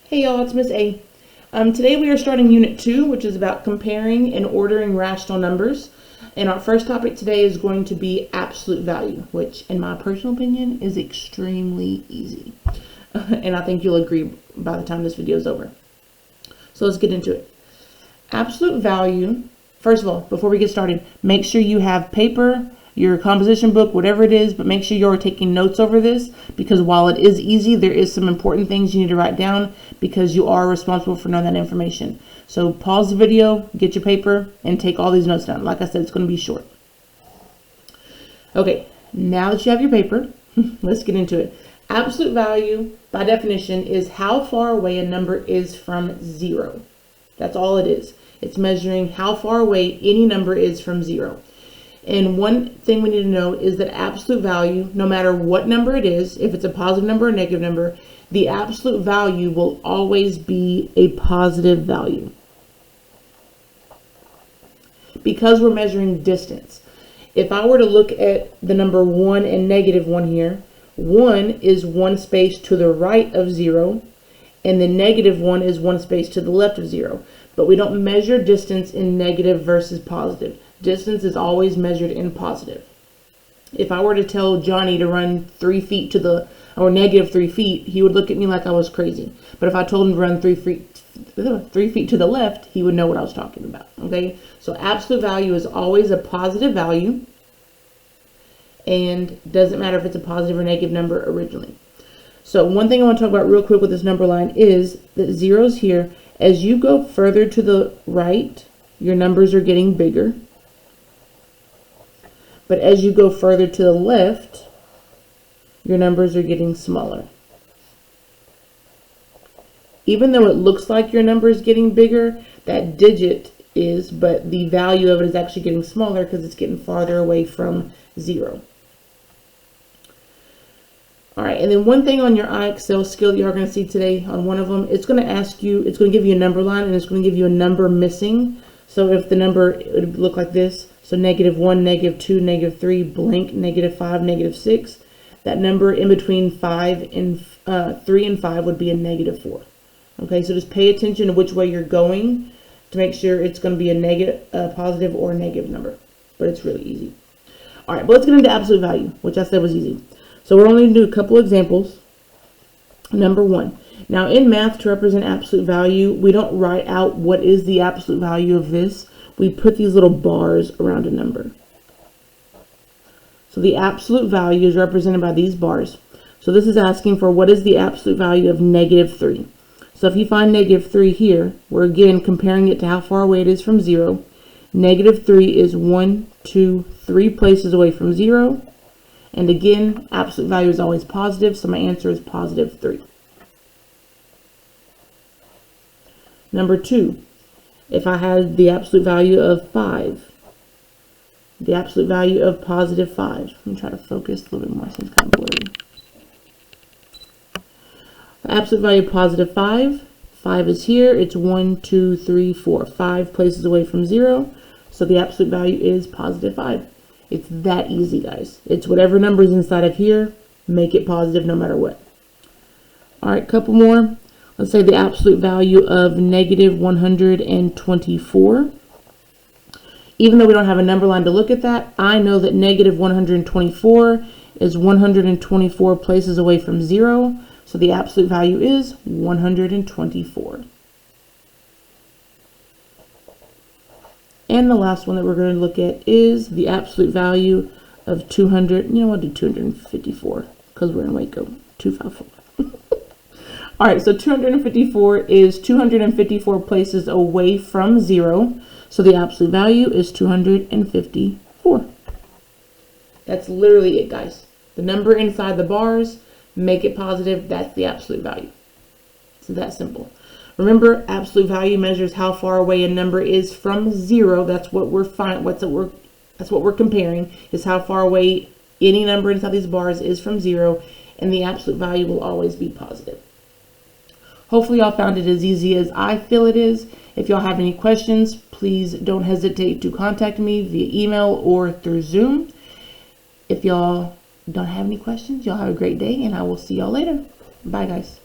Hey y'all, it's Miss A. Today we are starting Unit 2, which is about comparing and ordering rational numbers. And our first topic today is going to be absolute value, which in my personal opinion is extremely easy. And I think you'll agree by the time this video is over. So let's get into it. Absolute value, first of all, before we get started, make sure you have paper, your composition book, whatever it is, but make sure you're taking notes over this, because while it is easy, there is some important things you need to write down because you are responsible for knowing that information. So pause the video, get your paper, and take all these notes down. Like I said, it's going to be short. Okay, now that you have your paper, let's get into it. Absolute value, by definition, is how far away a number is from zero. That's all it is. It's measuring how far away any number is from zero. And one thing we need to know is that absolute value, no matter what number it is, if it's a positive number or a negative number, the absolute value will always be a positive value. Because we're measuring distance. If I were to look at the number 1 and negative 1 here, 1 is one space to the right of 0, and the negative 1 is one space to the left of 0. But we don't measure distance in negative versus positive. Distance is always measured in positive. If I were to tell Johnny to run 3 feet or negative 3 feet, he would look at me like I was crazy. But if I told him to run 3 feet to the left, he would know what I was talking about. Okay? So absolute value is always a positive value, and doesn't matter if it's a positive or negative number originally. So one thing I want to talk about real quick with this number line is that zeros here, as you go further to the right, your numbers are getting bigger. But as you go further to the left, your numbers are getting smaller. Even though it looks like your number is getting bigger, that digit is, but the value of it is actually getting smaller because it's getting farther away from 0. All right, and then one thing on your IXL skill that you're going to see today, on one of them, it's going to ask you, it's going to give you a number line, and it's going to give you a number missing. So if the number, it would look like this. So -1, -2, -3, blank, -5, -6. That number in between 3 and 5 would be a -4. Okay, so just pay attention to which way you're going to make sure it's going to be a positive or a negative number. But it's really easy. All right, but let's get into absolute value, which I said was easy. So we're only going to do a couple examples. Number 1. Now in math, to represent absolute value, we don't write out what is the absolute value of this. We put these little bars around a number. So the absolute value is represented by these bars. So this is asking for what is the absolute value of -3. So if you find -3 here, we're again comparing it to how far away it is from 0. -3 is 1, 2, 3 places away from 0. And again, absolute value is always positive, so my answer is +3. Number 2, if I had the absolute value of 5, the absolute value of +5. Let me try to focus a little bit more, since it's kind of blurry. The absolute value of +5, 5 is here. It's 1, 2, 3, 4, 5 places away from 0. So the absolute value is +5. It's that easy, guys. It's whatever number is inside of here, make it positive no matter what. All right, couple more. Let's say the absolute value of -124. Even though we don't have a number line to look at that, I know that -124 is 124 places away from 0. So the absolute value is 124. And the last one that we're going to look at is the absolute value of 200. You know, I'll do 254 because we're in Waco. 254. All right, so 254 is 254 places away from 0. So the absolute value is 254. That's literally it, guys. The number inside the bars, make it positive. That's the absolute value. It's that simple. Remember, absolute value measures how far away a number is from 0. That's what we're that's what we're comparing, is how far away any number inside these bars is from 0, and the absolute value will always be positive. Hopefully y'all found it as easy as I feel it is. If y'all have any questions, please don't hesitate to contact me via email or through Zoom. If y'all don't have any questions, y'all have a great day, and I will see y'all later. Bye, guys.